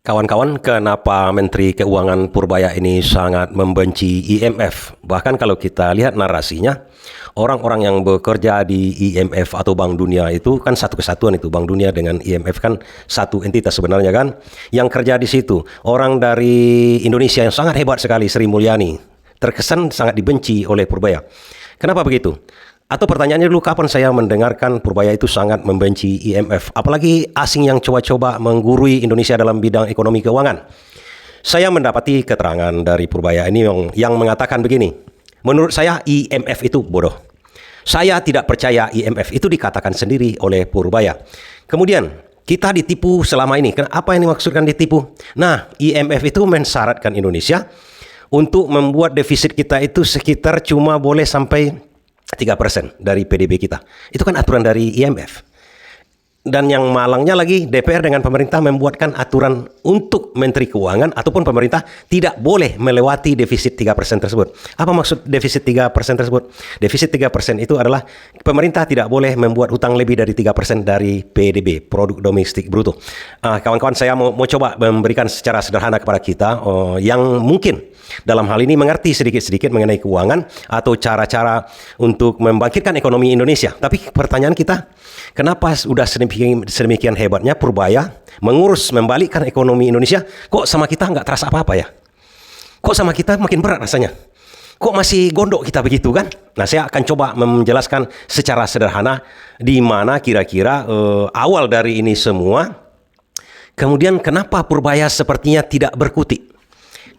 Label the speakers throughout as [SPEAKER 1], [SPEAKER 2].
[SPEAKER 1] Kawan-kawan, kenapa Menteri Keuangan Purbaya ini sangat membenci IMF? Bahkan kalau kita lihat narasinya, orang-orang yang bekerja di IMF atau Bank Dunia itu kan satu kesatuan itu. Bank Dunia dengan IMF kan satu entitas sebenarnya kan. Yang kerja di situ, orang dari Indonesia yang sangat hebat sekali, Sri Mulyani, terkesan sangat dibenci oleh Purbaya. Kenapa begitu? Atau pertanyaannya dulu, kapan saya mendengarkan Purbaya itu sangat membenci IMF? Apalagi asing yang coba-coba menggurui Indonesia dalam bidang ekonomi keuangan. Saya mendapati keterangan dari Purbaya ini yang mengatakan begini. Menurut saya IMF itu bodoh. Saya tidak percaya IMF, itu dikatakan sendiri oleh Purbaya. Kemudian kita ditipu selama ini. Apa yang dimaksudkan ditipu? Nah, IMF itu mensyaratkan Indonesia untuk membuat defisit kita itu sekitar cuma boleh sampai 3% dari PDB kita. Itu kan aturan dari IMF. Dan yang malangnya lagi, DPR dengan pemerintah membuatkan aturan untuk Menteri Keuangan ataupun pemerintah tidak boleh melewati defisit 3% tersebut. Apa maksud defisit 3% tersebut? Defisit 3% itu adalah pemerintah tidak boleh membuat hutang lebih dari 3% dari PDB, Produk Domestik Bruto. Kawan-kawan, saya mau coba memberikan secara sederhana kepada kita yang mungkin dalam hal ini mengerti sedikit-sedikit mengenai keuangan atau cara-cara untuk membangkitkan ekonomi Indonesia. Tapi pertanyaan kita, kenapa sudah sedemikian hebatnya Purbaya mengurus membalikkan ekonomi Indonesia, kok sama kita nggak terasa apa-apa ya? Kok sama kita makin berat rasanya? Kok masih gondok kita begitu kan? Nah, saya akan coba menjelaskan secara sederhana di mana kira-kira awal dari ini semua. Kemudian kenapa Purbaya sepertinya tidak berkutik,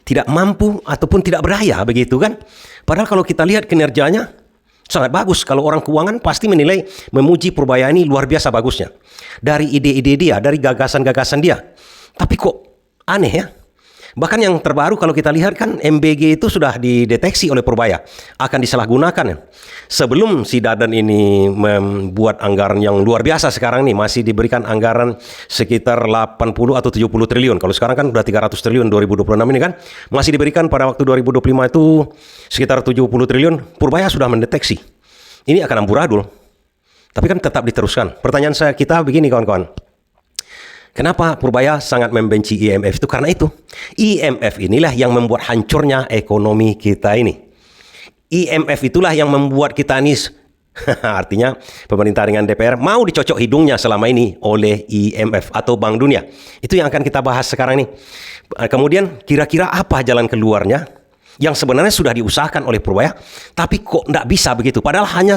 [SPEAKER 1] tidak mampu ataupun tidak berdaya begitu kan? Padahal kalau kita lihat kinerjanya sangat bagus. Kalau orang keuangan pasti menilai, memuji Purbaya ini luar biasa bagusnya. Dari ide-ide dia, dari gagasan-gagasan dia. Tapi kok aneh ya? Bahkan yang terbaru kalau kita lihat kan MBG itu sudah dideteksi oleh Purbaya akan disalahgunakan. Sebelum si Dadan ini membuat anggaran yang luar biasa sekarang nih, masih diberikan anggaran sekitar 80 atau 70 triliun. Kalau sekarang kan udah 300 triliun 2026 ini kan. Masih diberikan pada waktu 2025 itu sekitar 70 triliun. Purbaya sudah mendeteksi ini akan amburadul. Tapi kan tetap diteruskan. Pertanyaan kita begini kawan-kawan. Kenapa Purbaya sangat membenci IMF itu? Karena itu, IMF inilah yang membuat hancurnya ekonomi kita ini. IMF itulah yang membuat kita ini, artinya pemerintah dengan DPR mau dicocok hidungnya selama ini oleh IMF atau Bank Dunia. Itu yang akan kita bahas sekarang ini. Kemudian kira-kira apa jalan keluarnya yang sebenarnya sudah diusahakan oleh Purbaya, tapi kok tidak bisa begitu. Padahal hanya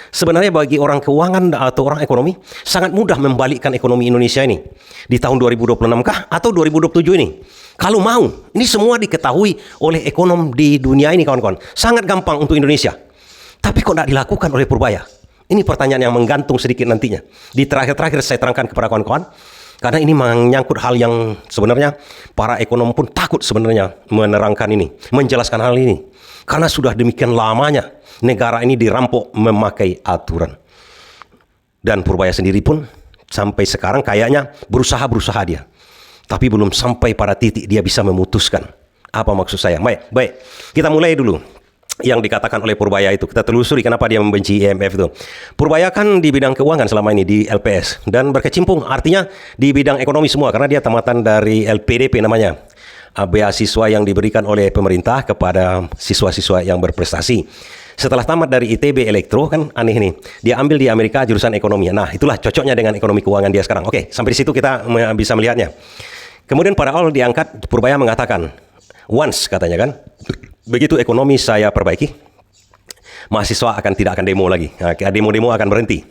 [SPEAKER 1] sebenarnya bagi orang keuangan atau orang ekonomi sangat mudah membalikkan ekonomi Indonesia ini di tahun 2026 kah atau 2027 ini. Kalau mau, ini semua diketahui oleh ekonom di dunia ini kawan-kawan. Sangat gampang untuk Indonesia. Tapi kok tidak dilakukan oleh Purbaya? Ini pertanyaan yang menggantung sedikit nantinya. Di terakhir-terakhir saya terangkan kepada kawan-kawan. Karena ini menyangkut hal yang sebenarnya para ekonom pun takut sebenarnya menerangkan ini, menjelaskan hal ini. Karena sudah demikian lamanya negara ini dirampok memakai aturan. Dan Purbaya sendiri pun sampai sekarang kayaknya berusaha dia. Tapi belum sampai pada titik dia bisa memutuskan. Apa maksud saya? Baik. Kita mulai dulu. Yang dikatakan oleh Purbaya itu, kita telusuri kenapa dia membenci IMF itu. Purbaya kan di bidang keuangan selama ini di LPS dan berkecimpung artinya di bidang ekonomi semua karena dia tamatan dari LPDP namanya, beasiswa yang diberikan oleh pemerintah kepada siswa-siswa yang berprestasi. Setelah tamat dari ITB Elektro kan aneh nih, dia ambil di Amerika jurusan ekonomi. Nah, itulah cocoknya dengan ekonomi keuangan dia sekarang. Oke, sampai di situ kita bisa melihatnya. Kemudian pada awal diangkat, Purbaya mengatakan, once katanya kan, begitu ekonomi saya perbaiki, mahasiswa tidak akan demo lagi. Demo-demo akan berhenti.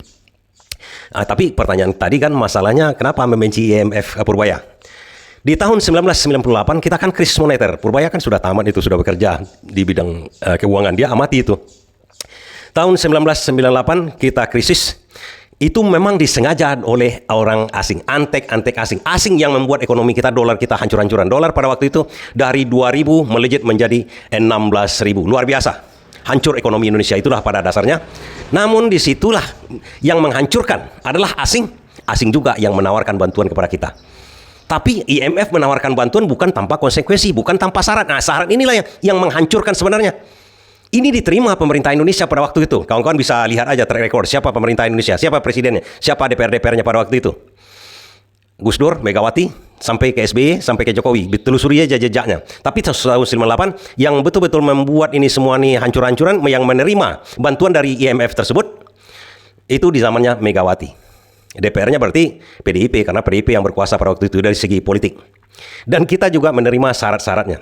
[SPEAKER 1] Tapi pertanyaan tadi kan masalahnya kenapa membenci IMF Purbaya? Di tahun 1998 kita kan krisis moneter. Purbaya kan sudah tamat itu, sudah bekerja di bidang keuangan. Dia amati itu. Tahun 1998 kita krisis. Itu memang disengaja oleh orang asing, antek asing yang membuat ekonomi kita, dolar kita hancur-hancuran. Dolar pada waktu itu dari 2.000 melejit menjadi 16.000. Luar biasa. Hancur ekonomi Indonesia, itulah pada dasarnya. Namun disitulah yang menghancurkan adalah asing juga yang menawarkan bantuan kepada kita. Tapi IMF menawarkan bantuan bukan tanpa konsekuensi, bukan tanpa syarat. Nah, syarat inilah yang menghancurkan sebenarnya. Ini diterima pemerintah Indonesia pada waktu itu. Kawan-kawan bisa lihat aja track record siapa pemerintah Indonesia, siapa presidennya, siapa DPR-DPR-nya pada waktu itu. Gus Dur, Megawati, sampai ke SBY, sampai ke Jokowi. Ditelusuri aja jejaknya. Tapi tahun 98 yang betul-betul membuat ini semua nih hancur-hancuran, yang menerima bantuan dari IMF tersebut, itu di zamannya Megawati. DPR-nya berarti PDIP, karena PDIP yang berkuasa pada waktu itu dari segi politik. Dan kita juga menerima syarat-syaratnya.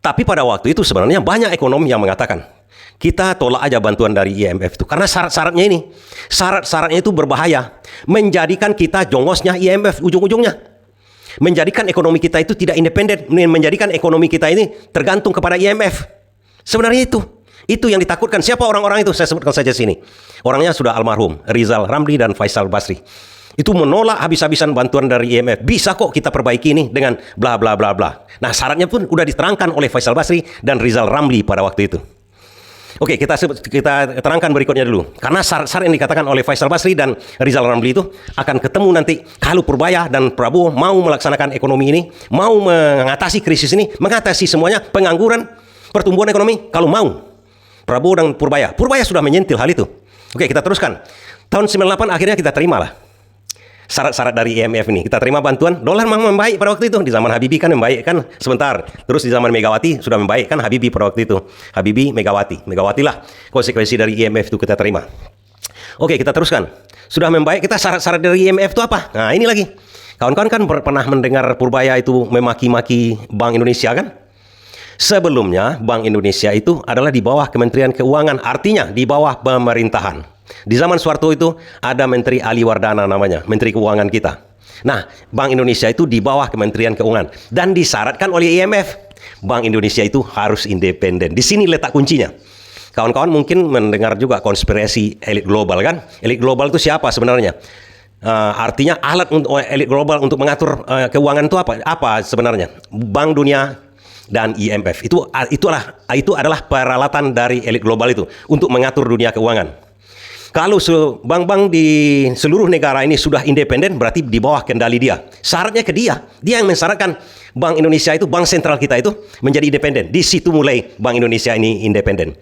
[SPEAKER 1] Tapi pada waktu itu sebenarnya banyak ekonom yang mengatakan, kita tolak aja bantuan dari IMF itu. Karena syarat-syaratnya ini, syarat-syaratnya itu berbahaya. Menjadikan kita jongosnya IMF ujung-ujungnya. Menjadikan ekonomi kita itu tidak independen, menjadikan ekonomi kita ini tergantung kepada IMF. Sebenarnya itu yang ditakutkan. Siapa orang-orang itu? Saya sebutkan saja sini. Orangnya sudah almarhum, Rizal Ramli dan Faisal Basri. Itu menolak habis-habisan bantuan dari IMF. Bisa kok kita perbaiki ini dengan bla bla bla bla. Nah, syaratnya pun udah diterangkan oleh Faisal Basri dan Rizal Ramli pada waktu itu. Oke, kita terangkan berikutnya dulu. Karena syarat-syarat yang dikatakan oleh Faisal Basri dan Rizal Ramli itu akan ketemu nanti kalau Purbaya dan Prabowo mau melaksanakan ekonomi ini, mau mengatasi krisis ini, mengatasi semuanya, pengangguran, pertumbuhan ekonomi, kalau mau. Prabowo dan Purbaya sudah menyentil hal itu. Oke, kita teruskan. Tahun 98 akhirnya kita terimalah syarat-syarat dari IMF ini. Kita terima bantuan, dolar memang membaik pada waktu itu. Di zaman Habibie kan membaik kan sebentar. Terus di zaman Megawati sudah membaik kan Habibie pada waktu itu. Habibie, Megawati. Megawati lah konsekuensi dari IMF itu kita terima. Oke, kita teruskan. Sudah membaik, kita syarat-syarat dari IMF itu apa? Nah, ini lagi. Kawan-kawan kan pernah mendengar Purbaya itu memaki-maki Bank Indonesia kan? Sebelumnya Bank Indonesia itu adalah di bawah Kementerian Keuangan, artinya di bawah pemerintahan. Di zaman Soeharto itu ada Menteri Ali Wardana namanya, Menteri Keuangan kita. Nah, Bank Indonesia itu di bawah Kementerian Keuangan dan disyaratkan oleh IMF. Bank Indonesia itu harus independen. Di sini letak kuncinya. Kawan-kawan mungkin mendengar juga konspirasi elit global kan? Elit global itu siapa sebenarnya? Artinya alat untuk elit global untuk mengatur keuangan itu apa? Apa sebenarnya? Bank Dunia dan IMF. Itu adalah peralatan dari elit global itu untuk mengatur dunia keuangan. Kalau bank-bank di seluruh negara ini sudah independen, berarti di bawah kendali dia. Syaratnya ke dia. Dia yang mensyaratkan Bank Indonesia itu, bank sentral kita itu menjadi independen. Di situ mulai Bank Indonesia ini independen.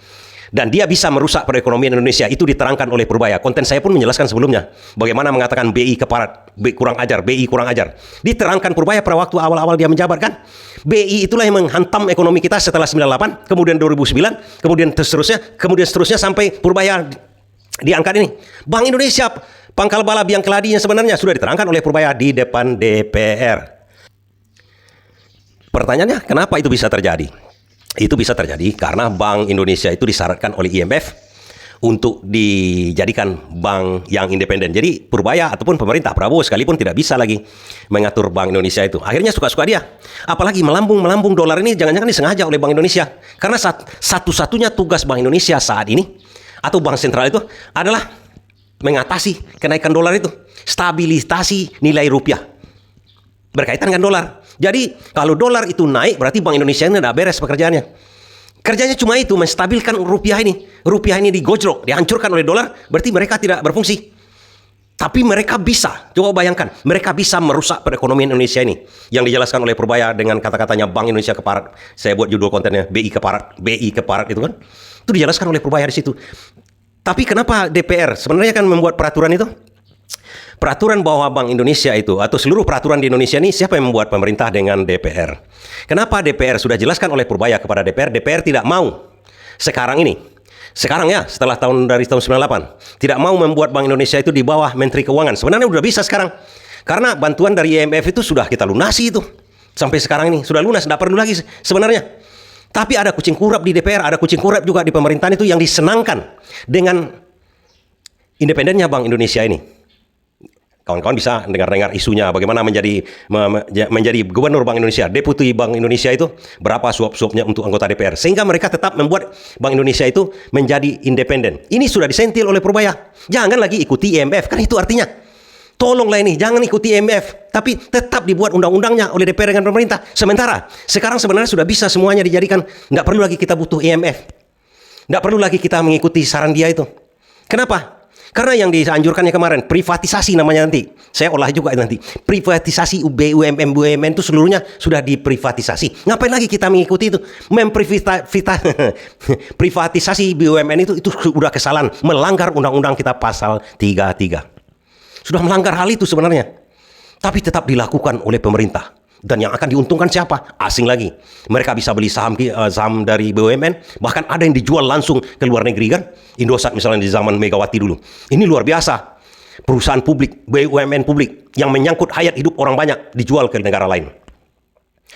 [SPEAKER 1] Dan dia bisa merusak perekonomian Indonesia. Itu diterangkan oleh Purbaya. Konten saya pun menjelaskan sebelumnya. Bagaimana mengatakan BI keparat, kurang ajar, BI kurang ajar. Diterangkan Purbaya pada waktu awal-awal dia menjabat kan. BI itulah yang menghantam ekonomi kita setelah 98, kemudian 2009, kemudian seterusnya sampai Purbaya diangkat ini. Bank Indonesia, pangkal bala biang keladinya sebenarnya sudah diterangkan oleh Purbaya di depan DPR. Pertanyaannya, kenapa itu bisa terjadi? Itu bisa terjadi karena Bank Indonesia itu disyaratkan oleh IMF untuk dijadikan bank yang independen. Jadi Purbaya ataupun pemerintah Prabowo sekalipun tidak bisa lagi mengatur Bank Indonesia itu. Akhirnya suka-suka dia. Apalagi melambung dolar ini jangan-jangan disengaja oleh Bank Indonesia. Karena satu-satunya tugas Bank Indonesia saat ini atau bank sentral itu adalah mengatasi kenaikan dolar itu, stabilisasi nilai rupiah berkaitan dengan dolar. Jadi kalau dolar itu naik berarti Bank Indonesia ini tidak beres pekerjaannya. Kerjanya cuma itu, menstabilkan rupiah ini. Rupiah ini digojlok, dihancurkan oleh dolar, berarti mereka tidak berfungsi. Tapi mereka bisa, coba bayangkan, mereka bisa merusak perekonomian Indonesia ini. Yang dijelaskan oleh Purbaya dengan kata-katanya Bank Indonesia keparat. Saya buat judul kontennya BI keparat itu kan. Itu dijelaskan oleh Purbaya di situ. Tapi kenapa DPR sebenarnya kan membuat peraturan itu? Peraturan bahwa Bank Indonesia itu atau seluruh peraturan di Indonesia ini siapa yang membuat? Pemerintah dengan DPR. Kenapa DPR? Sudah jelaskan oleh Purbaya kepada DPR. DPR tidak mau sekarang ya setelah dari tahun 98 tidak mau membuat Bank Indonesia itu di bawah Menteri Keuangan. Sebenarnya sudah bisa sekarang. Karena bantuan dari IMF itu sudah kita lunasi itu. Sampai sekarang ini sudah lunas, tidak perlu lagi sebenarnya. Tapi ada kucing kurap di DPR, ada kucing kurap juga di pemerintahan itu yang disenangkan dengan independennya Bank Indonesia ini. Kawan-kawan bisa dengar-dengar isunya bagaimana menjadi gubernur Bank Indonesia, deputi Bank Indonesia itu berapa suap-suapnya untuk anggota DPR. Sehingga mereka tetap membuat Bank Indonesia itu menjadi independen. Ini sudah disentil oleh Purbaya. Jangan lagi ikuti IMF, kan itu artinya. Tolonglah ini, jangan ikuti IMF. Tapi tetap dibuat undang-undangnya oleh DPR dengan pemerintah. Sementara, sekarang sebenarnya sudah bisa semuanya dijadikan. Nggak perlu lagi kita butuh IMF. Nggak perlu lagi kita mengikuti saran dia itu. Kenapa? Karena yang dianjurkannya kemarin, privatisasi namanya nanti. Saya olah juga nanti. Privatisasi BUMN itu seluruhnya sudah diprivatisasi. Ngapain lagi kita mengikuti itu? Privatisasi BUMN itu sudah kesalahan. Melanggar undang-undang kita pasal 33. Sudah melanggar hal itu sebenarnya. tapi tetap dilakukan oleh pemerintah. Dan yang akan diuntungkan siapa? Asing lagi. Mereka bisa beli saham dari BUMN, bahkan ada yang dijual langsung ke luar negeri kan. Indosat misalnya di zaman Megawati dulu. Ini luar biasa. Perusahaan publik, BUMN publik yang menyangkut hayat hidup orang banyak dijual ke negara lain.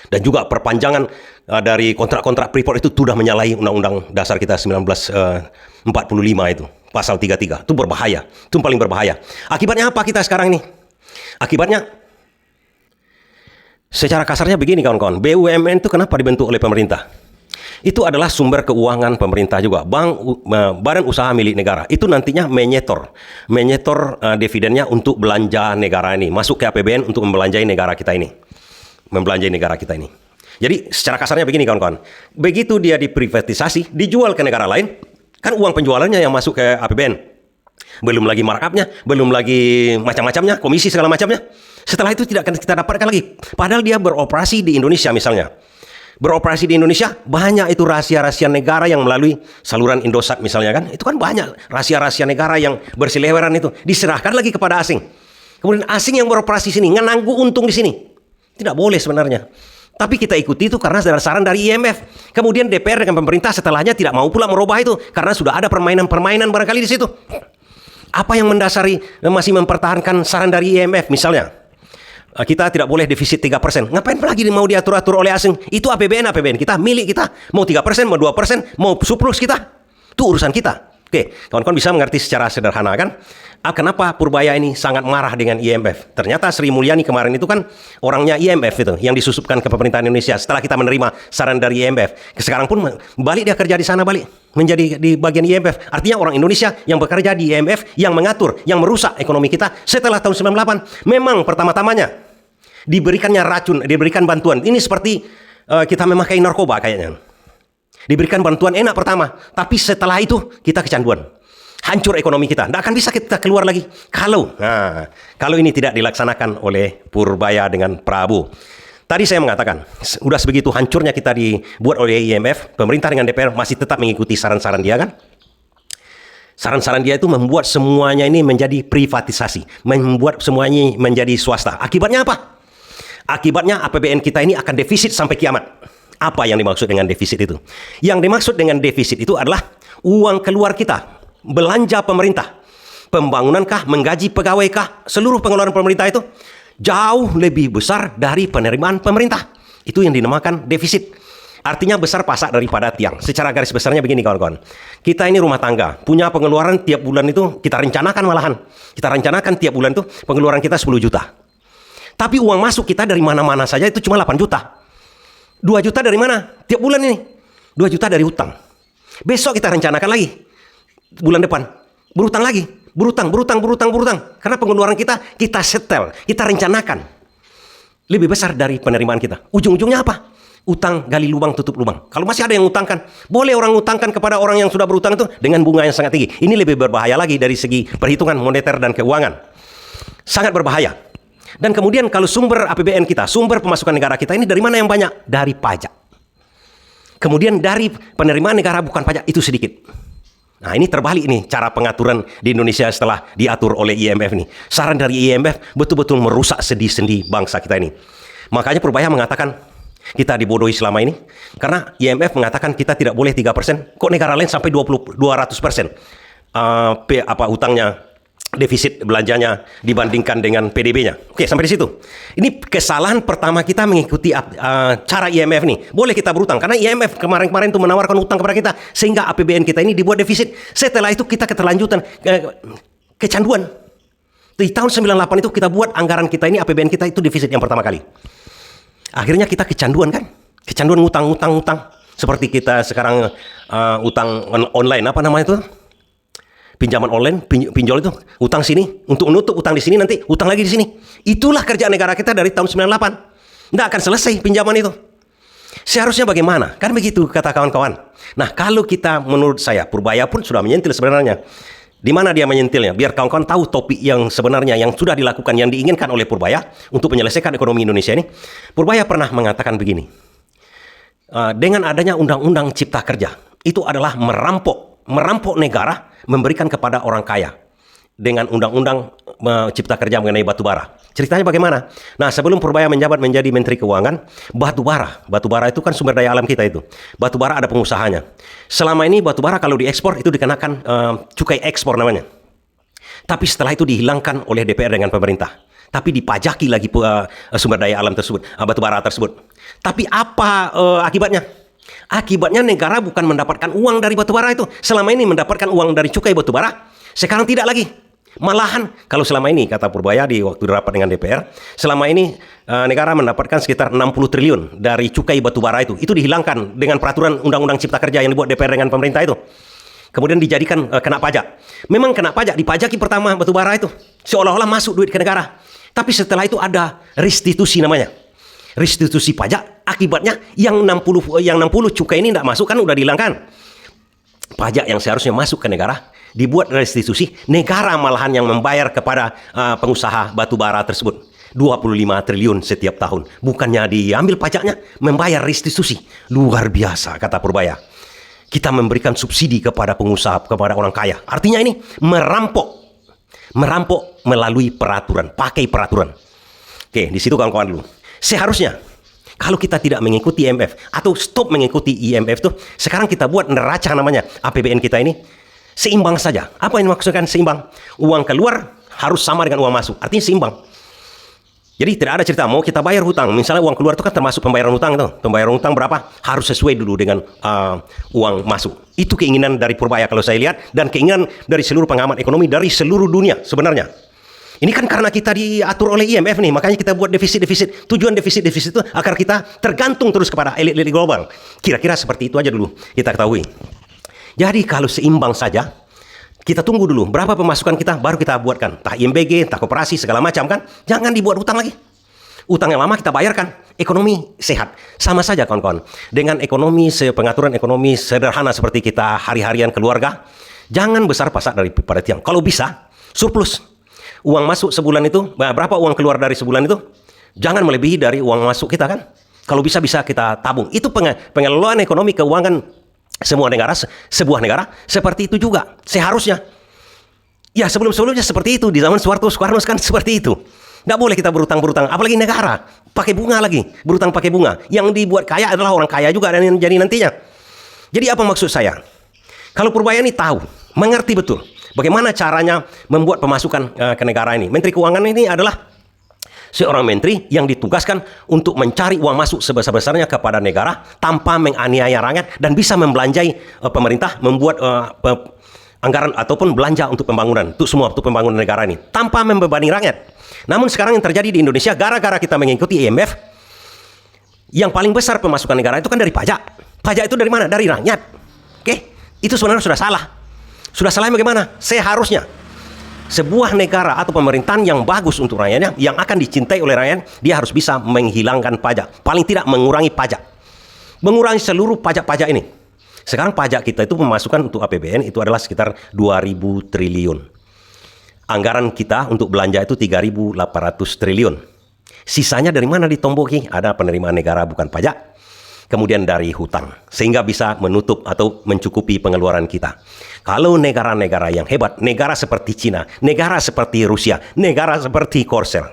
[SPEAKER 1] Dan juga perpanjangan dari kontrak-kontrak Freeport itu sudah menyalahi Undang-Undang Dasar kita 1945 itu. Pasal 33. Itu berbahaya. Itu paling berbahaya. Akibatnya apa kita sekarang ini? Akibatnya, secara kasarnya begini kawan-kawan, BUMN itu kenapa dibentuk oleh pemerintah? Itu adalah sumber keuangan pemerintah juga. Badan usaha milik negara. Itu nantinya menyetor dividennya untuk belanja negara ini. Masuk ke APBN untuk membelanjai negara kita ini. Jadi secara kasarnya begini kawan-kawan. Begitu dia diprivatisasi, dijual ke negara lain, kan uang penjualannya yang masuk ke APBN. Belum lagi markupnya, belum lagi macam-macamnya, komisi segala macamnya. Setelah itu tidak akan kita dapatkan lagi. Padahal dia beroperasi di Indonesia misalnya. Beroperasi di Indonesia, banyak itu rahasia-rahasia negara yang melalui saluran Indosat misalnya kan. Itu kan banyak rahasia-rahasia negara yang berseliweran itu. Diserahkan lagi kepada asing. Kemudian asing yang beroperasi sini, ngananggu untung di sini. Tidak boleh sebenarnya. Tapi kita ikuti itu karena ada saran dari IMF. Kemudian DPR dengan pemerintah setelahnya tidak mau pula merubah itu. Karena sudah ada permainan-permainan barangkali di situ. Apa yang mendasari masih mempertahankan saran dari IMF misalnya? Kita tidak boleh defisit 3%. Ngapain lagi mau diatur-atur oleh asing? Itu APBN kita, milik kita. Mau 3%, mau 2%, mau surplus kita. Itu urusan kita. Oke, kawan-kawan bisa mengerti secara sederhana kan? Kenapa Purbaya ini sangat marah dengan IMF? Ternyata Sri Mulyani kemarin itu kan orangnya IMF itu, yang disusupkan ke pemerintahan Indonesia. Setelah kita menerima saran dari IMF, sekarang pun balik dia kerja di sana, balik menjadi di bagian IMF. Artinya orang Indonesia yang bekerja di IMF, yang mengatur, yang merusak ekonomi kita setelah tahun 98. Memang pertama-tamanya diberikannya racun, diberikan bantuan. Ini seperti kita memakai narkoba kayaknya. Diberikan bantuan enak pertama, tapi setelah itu kita kecanduan. Hancur ekonomi kita. Tidak akan bisa kita keluar lagi. Kalau ini tidak dilaksanakan oleh Purbaya dengan Prabowo. Tadi saya mengatakan, sudah sebegitu hancurnya kita dibuat oleh IMF, pemerintah dengan DPR masih tetap mengikuti saran-saran dia kan? Saran-saran dia itu membuat semuanya ini menjadi privatisasi. Membuat semuanya menjadi swasta. Akibatnya apa? Akibatnya APBN kita ini akan defisit sampai kiamat. Apa yang dimaksud dengan defisit itu? Yang dimaksud dengan defisit itu adalah uang keluar kita. Belanja pemerintah, pembangunankah, menggaji pegawai-kah, seluruh pengeluaran pemerintah itu jauh lebih besar dari penerimaan pemerintah. Itu yang dinamakan defisit. Artinya besar pasak daripada tiang. Secara garis besarnya begini kawan-kawan. Kita ini rumah tangga, punya pengeluaran tiap bulan itu kita rencanakan malahan. Kita rencanakan tiap bulan itu pengeluaran kita 10 juta. Tapi uang masuk kita dari mana-mana saja itu cuma 8 juta. 2 juta dari mana? Tiap bulan ini. 2 juta dari hutang. Besok kita rencanakan lagi. Bulan depan berutang lagi, berutang. Karena pengeluaran kita setel, kita rencanakan lebih besar dari penerimaan kita. Ujung-ujungnya apa? Utang gali lubang tutup lubang. Kalau masih ada yang utangkan, boleh orang utangkan kepada orang yang sudah berutang itu dengan bunga yang sangat tinggi. Ini lebih berbahaya lagi dari segi perhitungan moneter dan keuangan. Sangat berbahaya. Dan kemudian kalau sumber APBN kita, sumber pemasukan negara kita ini dari mana yang banyak? Dari pajak. Kemudian dari penerimaan negara bukan pajak itu sedikit. Nah ini terbalik nih cara pengaturan di Indonesia setelah diatur oleh IMF nih. Saran dari IMF betul-betul merusak sendi-sendi bangsa kita ini. Makanya Purbaya mengatakan kita dibodohi selama ini. Karena IMF mengatakan kita tidak boleh 3%. Kok negara lain sampai 200%? Utangnya, defisit belanjanya dibandingkan dengan PDB-nya. Oke, sampai di situ. Ini kesalahan pertama kita mengikuti cara IMF nih. Boleh kita berutang karena IMF kemarin-kemarin itu menawarkan utang kepada kita sehingga APBN kita ini dibuat defisit. Setelah itu kita keterlanjutan kecanduan. Di tahun 98 itu kita buat anggaran kita ini APBN kita itu defisit yang pertama kali. Akhirnya kita kecanduan kan? Kecanduan utang. Seperti kita sekarang utang online apa namanya itu? Pinjaman online, pinjol itu, utang sini, untuk menutup utang di sini, nanti utang lagi di sini. Itulah kerjaan negara kita dari tahun 98. Nggak akan selesai pinjaman itu. Seharusnya bagaimana? Kan begitu kata kawan-kawan. Nah, kalau kita, menurut saya, Purbaya pun sudah menyentil sebenarnya. Di mana dia menyentilnya? Biar kawan-kawan tahu topik yang sebenarnya yang sudah dilakukan, yang diinginkan oleh Purbaya untuk menyelesaikan ekonomi Indonesia ini. Purbaya pernah mengatakan begini. Dengan adanya Undang-Undang Cipta Kerja, itu adalah merampok negara, memberikan kepada orang kaya. dengan undang-undang Cipta Kerja mengenai batu bara. Ceritanya bagaimana? Nah, sebelum Purbaya menjabat menjadi Menteri Keuangan, batu bara itu kan sumber daya alam kita itu. Batu bara ada pengusahanya. Selama ini batu bara kalau diekspor itu dikenakan cukai ekspor namanya. Tapi setelah itu dihilangkan oleh DPR dengan pemerintah. Tapi dipajaki lagi sumber daya alam tersebut, batu bara tersebut. Tapi apa akibatnya? Akibatnya negara bukan mendapatkan uang dari batu bara itu. Selama ini mendapatkan uang dari cukai batu bara, sekarang tidak lagi. Malahan kalau selama ini kata Purbaya di waktu rapat dengan DPR, selama ini negara mendapatkan sekitar 60 triliun dari cukai batu bara itu. Itu dihilangkan dengan peraturan Undang-Undang Cipta Kerja yang dibuat DPR dengan pemerintah itu. Kemudian dijadikan kena pajak. Memang kena pajak, dipajaki pertama batu bara itu. Seolah-olah masuk duit ke negara. Tapi setelah itu ada restitusi namanya. Restitusi pajak, akibatnya yang 60 cukai ini tidak masuk kan udah dihilangkan. Pajak yang seharusnya masuk ke negara dibuat restitusi, negara malahan yang membayar kepada pengusaha batu bara tersebut 25 triliun setiap tahun. Bukannya diambil pajaknya, membayar restitusi. Luar biasa kata Purbaya. Kita memberikan subsidi kepada pengusaha, kepada orang kaya. Artinya ini merampok melalui peraturan, pakai peraturan. Oke, di situ kawan-kawan dulu. Seharusnya kalau kita tidak mengikuti IMF atau stop mengikuti IMF tuh, sekarang kita buat neraca namanya APBN kita ini seimbang saja. Apa yang dimaksudkan seimbang? Uang keluar harus sama dengan uang masuk. Artinya seimbang. Jadi tidak ada cerita mau kita bayar hutang. Misalnya uang keluar itu kan termasuk pembayaran hutang itu. Pembayaran hutang berapa? Harus sesuai dulu dengan uang masuk. Itu keinginan dari Purbaya kalau saya lihat, dan keinginan dari seluruh pengamat ekonomi dari seluruh dunia sebenarnya. Ini kan karena kita diatur oleh IMF nih, makanya kita buat defisit-defisit. Tujuan defisit-defisit itu agar kita tergantung terus kepada elit-elit global. Kira-kira seperti itu aja dulu kita ketahui. Jadi kalau seimbang saja, kita tunggu dulu berapa pemasukan kita, baru kita buatkan. Entah IMBG, entah koperasi, segala macam kan. Jangan dibuat hutang lagi. Utang yang lama kita bayarkan. Ekonomi sehat. Sama saja kawan-kawan. Dengan ekonomi, pengaturan ekonomi sederhana seperti kita hari-harian keluarga, jangan besar-pasak daripada tiang. Kalau bisa, surplus. Uang masuk sebulan itu, berapa uang keluar dari sebulan itu? Jangan melebihi dari uang masuk kita kan. Kalau bisa kita tabung. Itu pengelolaan ekonomi keuangan semua negara, sebuah negara seperti itu juga seharusnya. Ya sebelum-sebelumnya seperti itu, di zaman Soeharto kan seperti itu. Nggak boleh kita berutang, apalagi negara pakai bunga lagi, berutang pakai bunga. Yang dibuat kaya adalah orang kaya juga dan yang jadi nantinya. Jadi apa maksud saya? Kalau Purbaya ini tahu, mengerti betul bagaimana caranya membuat pemasukan ke negara ini. Menteri Keuangan ini adalah seorang menteri yang ditugaskan untuk mencari uang masuk sebesar-besarnya kepada negara tanpa menganiaya rakyat dan bisa membelanjai pemerintah, membuat anggaran ataupun belanja untuk pembangunan, untuk pembangunan negara ini tanpa membebani rakyat. Namun sekarang yang terjadi di Indonesia gara-gara kita mengikuti IMF, yang paling besar pemasukan negara itu kan dari pajak. Pajak itu dari mana? Dari rakyat. Oke, itu sebenarnya sudah salah. Sudah salah bagaimana? Seharusnya sebuah negara atau pemerintahan yang bagus untuk rakyatnya, yang akan dicintai oleh rakyat, dia harus bisa menghilangkan pajak. Paling tidak mengurangi pajak. Mengurangi seluruh pajak-pajak ini. Sekarang pajak kita itu pemasukan untuk APBN itu adalah sekitar 2.000 triliun. Anggaran kita untuk belanja itu 3.800 triliun. Sisanya dari mana ditomboki? Ada penerimaan negara bukan pajak. Kemudian dari hutang. Sehingga bisa menutup atau mencukupi pengeluaran kita. Kalau negara-negara yang hebat, negara seperti Cina, negara seperti Rusia, negara seperti Korsel.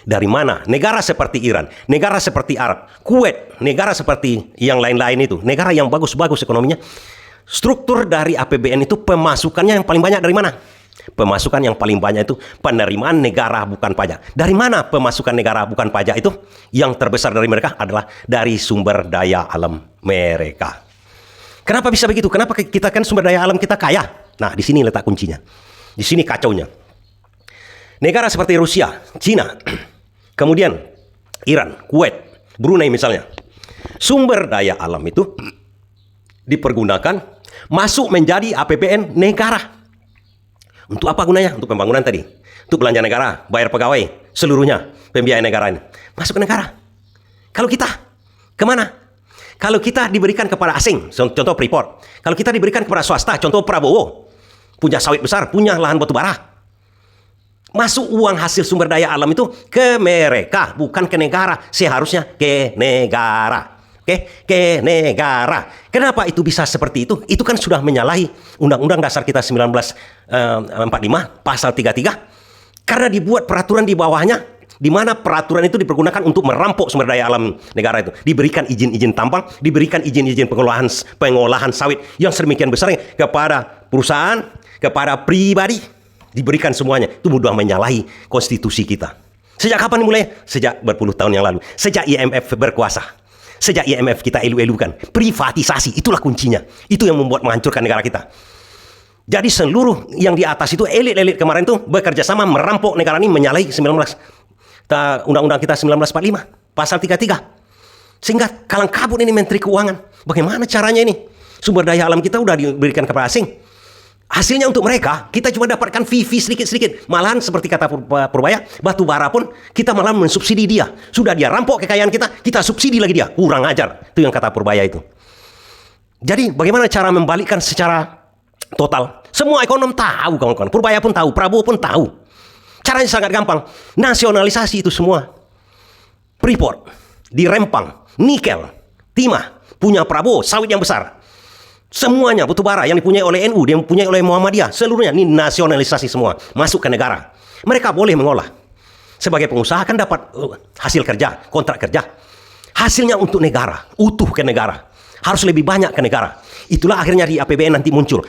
[SPEAKER 1] Dari mana? Negara seperti Iran, negara seperti Arab, Kuwait, negara seperti yang lain-lain itu. Negara yang bagus-bagus ekonominya. Struktur dari APBN itu pemasukannya yang paling banyak dari mana? Pemasukan yang paling banyak itu penerimaan negara bukan pajak. Dari mana pemasukan negara bukan pajak itu? Yang terbesar dari mereka adalah dari sumber daya alam mereka. Kenapa bisa begitu? Kenapa kita kan sumber daya alam kita kaya? Nah, di sini letak kuncinya. Di sini kacaunya. Negara seperti Rusia, Cina, kemudian Iran, Kuwait, Brunei misalnya. Sumber daya alam itu dipergunakan masuk menjadi APBN negara. Untuk apa gunanya? Untuk pembangunan tadi. Untuk belanja negara, bayar pegawai, seluruhnya pembiayaan negara ini. Masuk ke negara. Kalau kita, kemana? Kalau kita diberikan kepada asing, contoh Freeport. Kalau kita diberikan kepada swasta, contoh Prabowo. Punya sawit besar, punya lahan batu bara. Masuk uang hasil sumber daya alam itu ke mereka, bukan ke negara. Seharusnya ke negara. ke negara. Kenapa itu bisa seperti itu? Itu kan sudah menyalahi Undang-Undang Dasar kita 1945 pasal 33. Karena dibuat peraturan di bawahnya, di mana peraturan itu dipergunakan untuk merampok sumber daya alam negara itu. Diberikan izin-izin tambang, diberikan izin-izin pengolahan sawit yang sedemikian besar kepada perusahaan, kepada pribadi, diberikan semuanya. Itu mudah menyalahi konstitusi kita. Sejak kapan mulai? Sejak berpuluh tahun yang lalu. Sejak IMF berkuasa. Sejak IMF kita elu-elukan. Privatisasi, itulah kuncinya. Itu yang membuat menghancurkan negara kita. Jadi seluruh yang di atas itu, elit-elit kemarin itu bekerja sama merampok negara ini, menyalahi Undang-Undang kita 1945, pasal 33. Sehingga kalang kabut ini Menteri Keuangan. Bagaimana caranya ini? Sumber daya alam kita udah diberikan kepada asing. Hasilnya untuk mereka, kita cuma dapatkan fee sedikit-sedikit. Malahan seperti kata Purbaya, batu bara pun kita malah mensubsidi dia. Sudah dia rampok kekayaan kita subsidi lagi dia. Kurang ajar. Itu yang kata Purbaya itu. Jadi bagaimana cara membalikkan secara total? Semua ekonom tahu, kawan-kawan. Purbaya pun tahu, Prabowo pun tahu. Caranya sangat gampang. Nasionalisasi itu semua. Freeport, di Rempang, nikel, timah, punya Prabowo, sawit yang besar. Semuanya batu bara yang dipunyai oleh NU, yang dipunyai oleh Muhammadiyah, seluruhnya ini nasionalisasi semua, masuk ke negara. Mereka boleh mengolah. Sebagai pengusaha kan dapat hasil kerja, kontrak kerja. Hasilnya untuk negara, utuh ke negara. Harus lebih banyak ke negara. Itulah akhirnya di APBN nanti muncul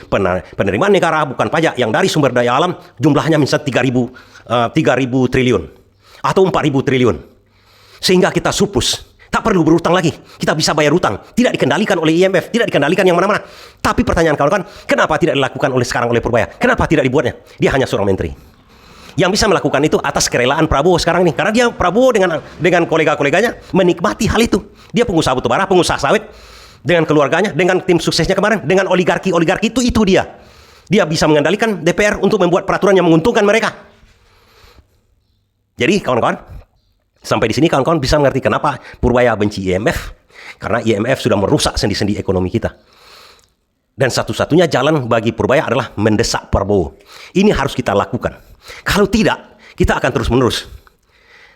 [SPEAKER 1] penerimaan negara bukan pajak yang dari sumber daya alam jumlahnya misalnya 3.000 triliun atau 4.000 triliun. Sehingga kita surplus. Tak perlu berutang lagi. Kita bisa bayar utang. Tidak dikendalikan oleh IMF. Tidak dikendalikan yang mana-mana. Tapi pertanyaan kawan-kawan, kenapa tidak dilakukan sekarang oleh Purbaya? Kenapa tidak dibuatnya? Dia hanya seorang menteri. Yang bisa melakukan itu atas kerelaan Prabowo sekarang ini. Karena dia Prabowo dengan kolega-koleganya menikmati hal itu. Dia pengusaha batubara, pengusaha sawit. Dengan keluarganya, dengan tim suksesnya kemarin, dengan oligarki itu dia. Dia bisa mengendalikan DPR untuk membuat peraturan yang menguntungkan mereka. Jadi kawan-kawan, sampai di sini kawan-kawan bisa mengerti kenapa Purbaya benci IMF. Karena IMF sudah merusak sendi-sendi ekonomi kita. Dan satu-satunya jalan bagi Purbaya adalah mendesak Prabowo. Ini harus kita lakukan. Kalau tidak, kita akan terus-menerus.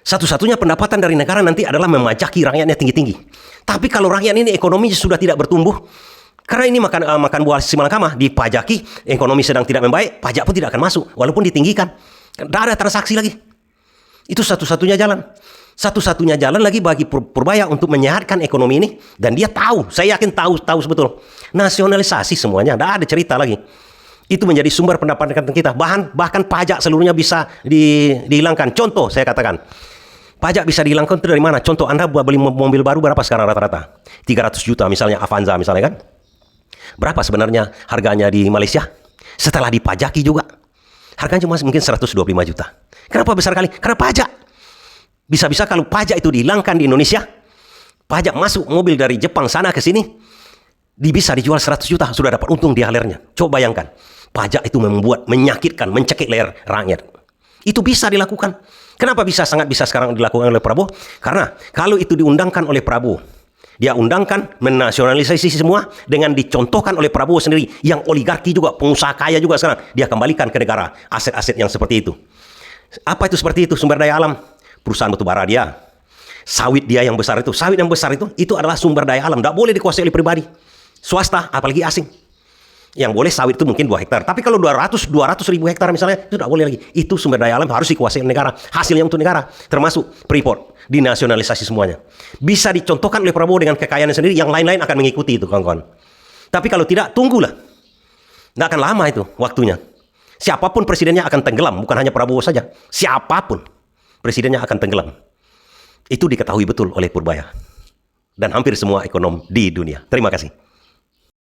[SPEAKER 1] Satu-satunya pendapatan dari negara nanti adalah memajaki rakyatnya tinggi-tinggi. Tapi kalau rakyat ini ekonominya sudah tidak bertumbuh, karena ini makan buah si malakama, dipajaki, ekonomi sedang tidak membaik, pajak pun tidak akan masuk, walaupun ditinggikan. Tidak ada transaksi lagi. Itu satu-satunya jalan. Satu-satunya jalan lagi bagi Purbaya untuk menyehatkan ekonomi ini. Dan dia tahu, saya yakin tahu sebetul. Nasionalisasi semuanya, tidak ada cerita lagi. Itu menjadi sumber pendapatan kita. Bahkan pajak seluruhnya bisa dihilangkan. Contoh saya katakan. Pajak bisa dihilangkan itu dari mana? Contoh Anda beli mobil baru berapa sekarang rata-rata? 300 juta misalnya Avanza misalnya kan? Berapa sebenarnya harganya di Malaysia? Setelah dipajaki juga. Harganya cuma mungkin 125 juta. Kenapa besar kali? Karena pajak. Bisa-bisa kalau pajak itu dihilangkan di Indonesia, pajak masuk mobil dari Jepang sana ke sini, bisa dijual 100 juta, sudah dapat untung di halirnya. Coba bayangkan. Pajak itu menyakitkan, mencekik leher rakyat. Itu bisa dilakukan. Kenapa sangat bisa sekarang dilakukan oleh Prabowo? Karena kalau itu diundangkan oleh Prabowo, dia undangkan menasionalisasi semua dengan dicontohkan oleh Prabowo sendiri, yang oligarki juga, pengusaha kaya juga sekarang, dia kembalikan ke negara aset-aset yang seperti itu. Apa itu seperti itu? Sumber daya alam, perusahaan batubara dia, sawit dia yang besar itu, itu adalah sumber daya alam, tidak boleh dikuasai oleh pribadi, swasta, apalagi asing. Yang boleh sawit itu mungkin 2 hektar. Tapi kalau 200 ribu hektar misalnya, itu tidak boleh lagi. Itu sumber daya alam harus dikuasai negara. Hasilnya untuk negara. Termasuk Freeport. Dinasionalisasi semuanya. Bisa dicontohkan oleh Prabowo dengan kekayaannya sendiri. Yang lain-lain akan mengikuti itu, kawan-kawan. Tapi kalau tidak, tunggulah. Tidak akan lama itu waktunya. Siapapun presidennya akan tenggelam. Bukan hanya Prabowo saja. Siapapun presidennya akan tenggelam. Itu diketahui betul oleh Purbaya. Dan hampir semua ekonom di dunia. Terima kasih.